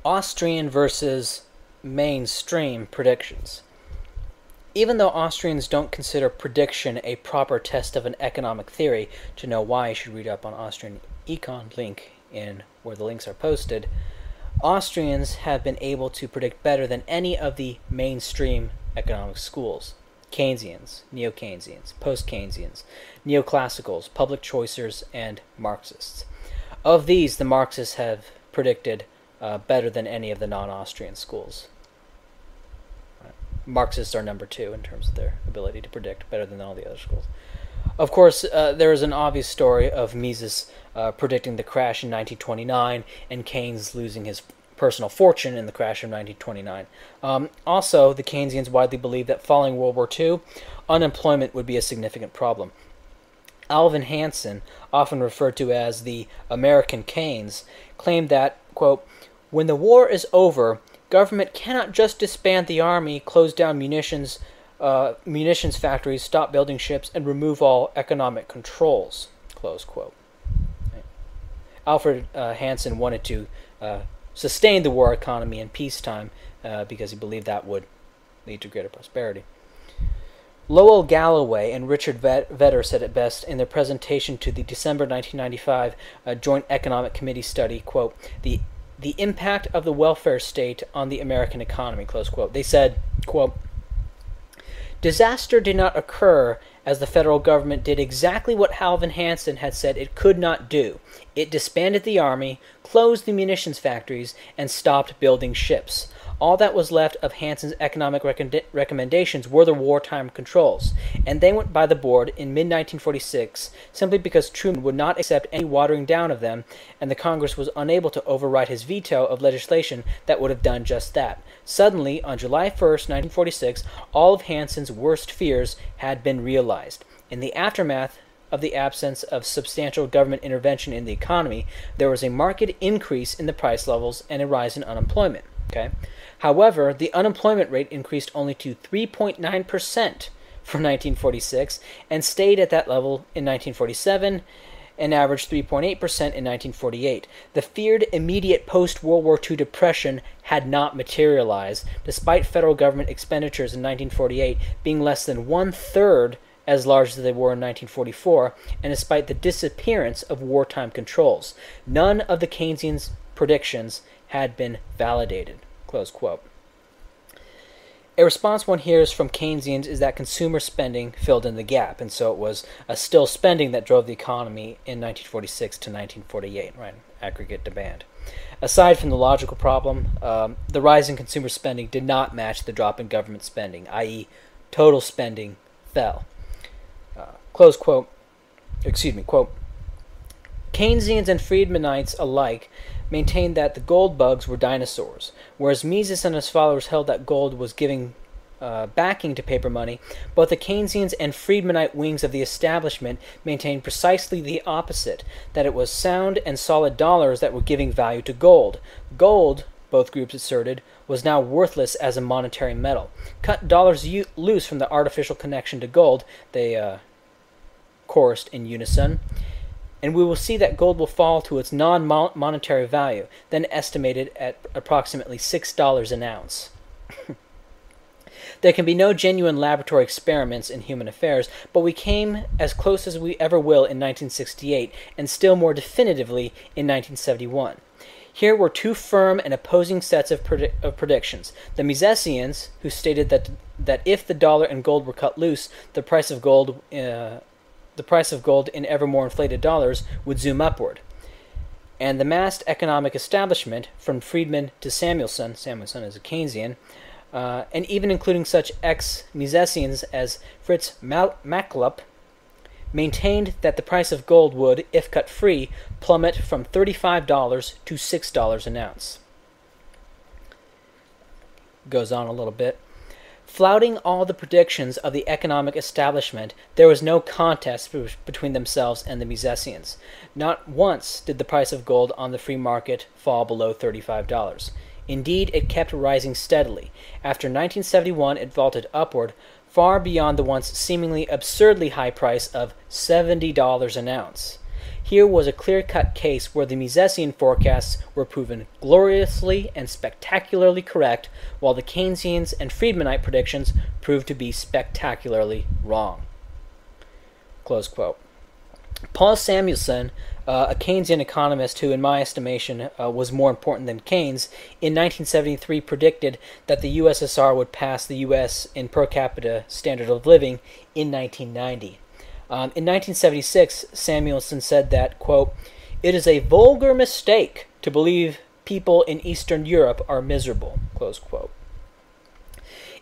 Austrian versus mainstream predictions. Even though Austrians don't consider prediction a proper test of an economic theory, to know why you should read up on Austrian econ, link in where the links are posted, Austrians have been able to predict better than any of the mainstream economic schools. Keynesians, neo-Keynesians, post-Keynesians, neoclassicals, public choicers, and Marxists. Of these, the Marxists have predicted better than any of the non-Austrian schools. Marxists are number 2 in terms of their ability to predict better than all the other schools. Of course, there is an obvious story of Mises predicting the crash in 1929 and Keynes losing his personal fortune in the crash of 1929. Also, the Keynesians widely believed that following World War II, unemployment would be a significant problem. Alvin Hansen, often referred to as the American Keynes, claimed that, quote, "When the war is over, government cannot just disband the army, close down munitions factories, stop building ships, and remove all economic controls," close quote. Alfred Hansen wanted to sustain the war economy in peacetime because he believed that would lead to greater prosperity. Lowell Galloway and Richard Vedder said it best in their presentation to the December 1995 Joint Economic Committee study, quote, the impact of the welfare state on the American economy, close quote. They said, quote, "Disaster did not occur as the federal government did exactly what Alvin Hansen had said it could not do. It disbanded the army, closed the munitions factories, and stopped building ships. All that was left of Hansen's economic recommendations were the wartime controls, and they went by the board in mid-1946 simply because Truman would not accept any watering down of them, and the Congress was unable to override his veto of legislation that would have done just that. Suddenly, on July 1st, 1946, all of Hansen's worst fears had been realized. In the aftermath of the absence of substantial government intervention in the economy, there was a marked increase in the price levels and a rise in unemployment. Okay? However, the unemployment rate increased only to 3.9% for 1946 and stayed at that level in 1947 and averaged 3.8% in 1948. The feared immediate post-World War II depression had not materialized, despite federal government expenditures in 1948 being less than one-third as large as they were in 1944, and despite the disappearance of wartime controls. None of the Keynesian predictions had been validated, close quote. A response one hears from Keynesians is that consumer spending filled in the gap, and so it was still spending that drove the economy in 1946 to 1948, right? Aggregate demand. Aside from the logical problem, the rise in consumer spending did not match the drop in government spending, i.e., total spending fell. Close quote. Excuse me, quote. Keynesians and Friedmanites alike maintained that the gold bugs were dinosaurs, whereas Mises and his followers held that gold was giving backing to paper money. Both the Keynesians and Friedmanite wings of the establishment maintained precisely the opposite, that it was sound and solid dollars that were giving value to gold. Gold, both groups asserted, was now worthless as a monetary metal. Cut dollars loose from the artificial connection to gold, they chorused in unison, and we will see that gold will fall to its non-monetary value, then estimated at approximately $6 an ounce. There can be no genuine laboratory experiments in human affairs, but we came as close as we ever will in 1968, and still more definitively in 1971. Here were two firm and opposing sets of predictions. The Misesians, who stated that if the dollar and gold were cut loose, the price of gold in ever more inflated dollars would zoom upward. And the massed economic establishment, from Friedman to Samuelson is a Keynesian, and even including such ex-Misesians as Fritz Machlup, maintained that the price of gold would, if cut free, plummet from $35 to $6 an ounce. Goes on a little bit. Flouting all the predictions of the economic establishment, there was no contest between themselves and the Misesians. Not once did the price of gold on the free market fall below $35. Indeed, it kept rising steadily. After 1971, it vaulted upward, far beyond the once seemingly absurdly high price of $70 an ounce. here was a clear-cut case where the Misesian forecasts were proven gloriously and spectacularly correct, while the Keynesians and Friedmanite predictions proved to be spectacularly wrong. Close quote. Paul Samuelson, a Keynesian economist who, in my estimation, was more important than Keynes, in 1973 predicted that the USSR would pass the U.S. in per capita standard of living in 1990. In 1976, Samuelson said that, quote, "It is a vulgar mistake to believe people in Eastern Europe are miserable," close quote.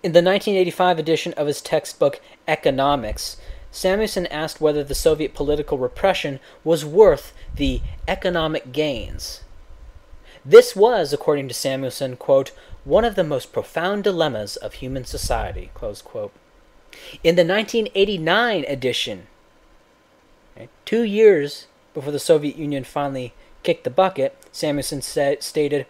In the 1985 edition of his textbook Economics, Samuelson asked whether the Soviet political repression was worth the economic gains. This was, according to Samuelson, quote, "one of the most profound dilemmas of human society," close quote. In the 1989 edition, 2 years before the Soviet Union finally kicked the bucket, Samuelson stated,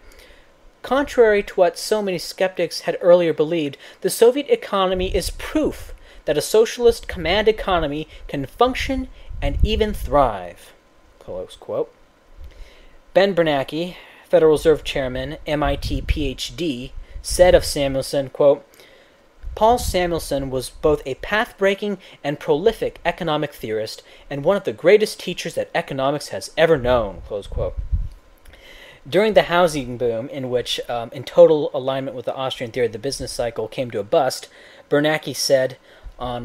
"Contrary to what so many skeptics had earlier believed, the Soviet economy is proof that a socialist command economy can function and even thrive," close quote. Ben Bernanke, Federal Reserve Chairman, MIT PhD, said of Samuelson, quote, "Paul Samuelson was both a path-breaking and prolific economic theorist and one of the greatest teachers that economics has ever known," close quote. During the housing boom, in which, in total alignment with the Austrian theory of the business cycle, came to a bust, Bernanke said on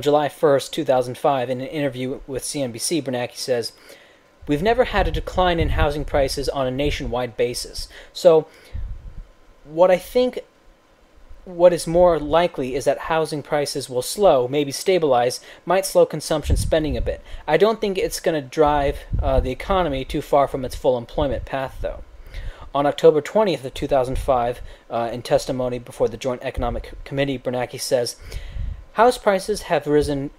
July 1st, 2005, in an interview with CNBC, Bernanke says, "We've never had a decline in housing prices on a nationwide basis. So what is more likely is that housing prices will slow, maybe stabilize, might slow consumption spending a bit. I don't think it's going to drive the economy too far from its full employment path, though." On October 20th of 2005, in testimony before the Joint Economic Committee, Bernanke says, "House prices have risen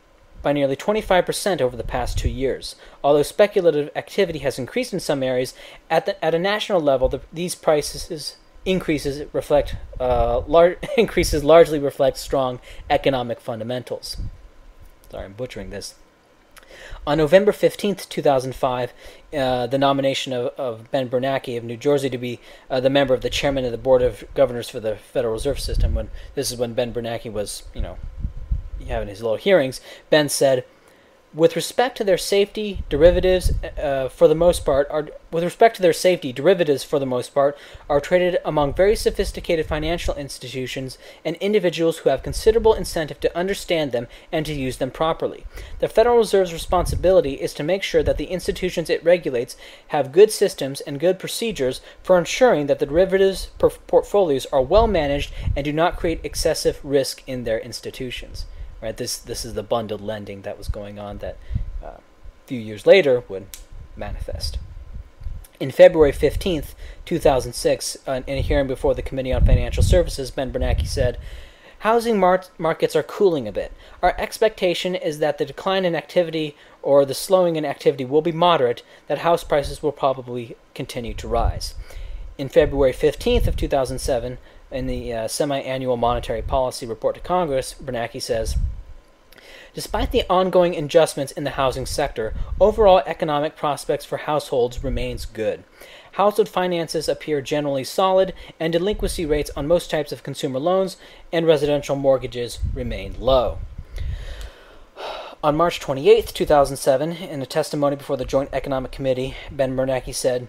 by nearly 25% over the past 2 years. Although speculative activity has increased in some areas, at a national level, these increases largely reflect strong economic fundamentals." Sorry, I'm butchering this. On November 15th, 2005, the nomination of Ben Bernanke of New Jersey to be the member of the chairman of the Board of Governors for the Federal Reserve System, this is when Ben Bernanke was, having his little hearings, Ben said, With respect to their safety, derivatives for the most part are traded among very sophisticated financial institutions and individuals who have considerable incentive to understand them and to use them properly. The Federal Reserve's responsibility is to make sure that the institutions it regulates have good systems and good procedures for ensuring that the derivatives portfolios are well managed and do not create excessive risk in their institutions. Right, this is the bundled lending that was going on that a few years later would manifest. In February 15th, 2006, in a hearing before the Committee on Financial Services, Ben Bernanke said, "Housing markets are cooling a bit. Our expectation is that the decline in activity or the slowing in activity will be moderate, that house prices will probably continue to rise." In February 15th of 2007, in the semi-annual monetary policy report to Congress, Bernanke says, "Despite the ongoing adjustments in the housing sector, overall economic prospects for households remains good. Household finances appear generally solid, and delinquency rates on most types of consumer loans and residential mortgages remain low." On March 28th, 2007, in a testimony before the Joint Economic Committee, Ben Bernanke said,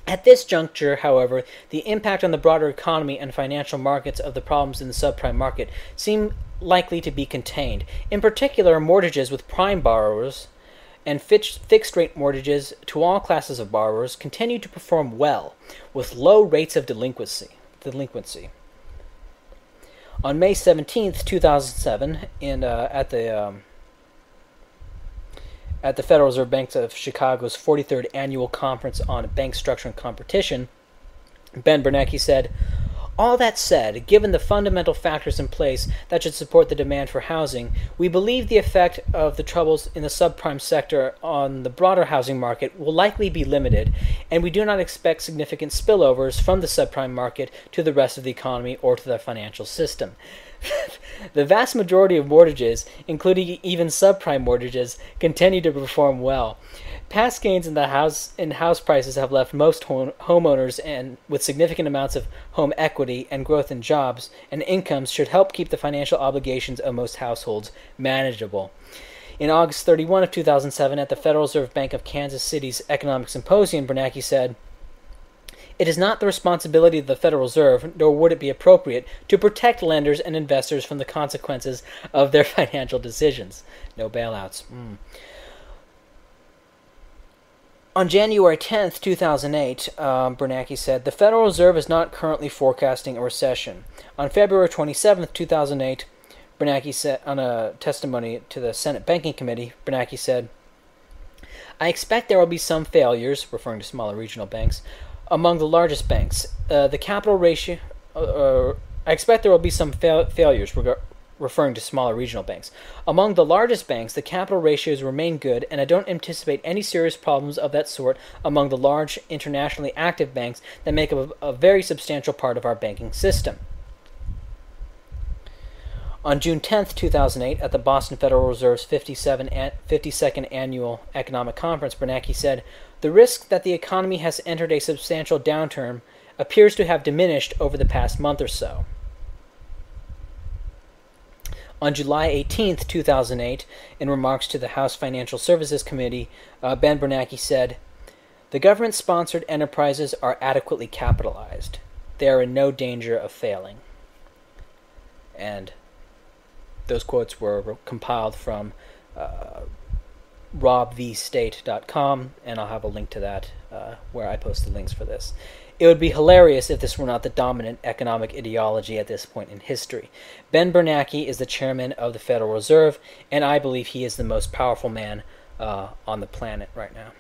"At this juncture, however, the impact on the broader economy and financial markets of the problems in the subprime market seem likely to be contained. In particular, mortgages with prime borrowers and fixed-rate mortgages to all classes of borrowers continue to perform well, with low rates of delinquency. On May 17th, 2007, at the Federal Reserve Bank of Chicago's 43rd Annual Conference on Bank Structure and Competition, Ben Bernanke said, "All that said, given the fundamental factors in place that should support the demand for housing, we believe the effect of the troubles in the subprime sector on the broader housing market will likely be limited, and we do not expect significant spillovers from the subprime market to the rest of the economy or to the financial system." The vast majority of mortgages, including even subprime mortgages, continue to perform well. Past gains in house prices have left most homeowners and with significant amounts of home equity, and growth in jobs and incomes should help keep the financial obligations of most households manageable. In August 31 of 2007, at the Federal Reserve Bank of Kansas City's Economic Symposium, Bernanke said, "It is not the responsibility of the Federal Reserve, nor would it be appropriate, to protect lenders and investors from the consequences of their financial decisions." No bailouts. On January 10th, 2008, Bernanke said, "The Federal Reserve is not currently forecasting a recession." On February 27th, 2008, Bernanke said, on a testimony to the Senate Banking Committee, Bernanke said, "I expect there will be some failures," referring to smaller regional banks, "among the largest banks. The capital ratio... I expect there will be some failures," referring to smaller regional banks. "Among the largest banks, the capital ratios remain good, and I don't anticipate any serious problems of that sort among the large, internationally active banks that make up a very substantial part of our banking system." On June 10th, 2008, at the Boston Federal Reserve's 52nd Annual Economic Conference, Bernanke said, "The risk that the economy has entered a substantial downturn appears to have diminished over the past month or so." On July 18th, 2008, in remarks to the House Financial Services Committee, Ben Bernanke said, "The government-sponsored enterprises are adequately capitalized. They are in no danger of failing." And those quotes were compiled from robvstate.com, and I'll have a link to that where I post the links for this. It would be hilarious if this were not the dominant economic ideology at this point in history. Ben Bernanke is the chairman of the Federal Reserve, and I believe he is the most powerful man on the planet right now.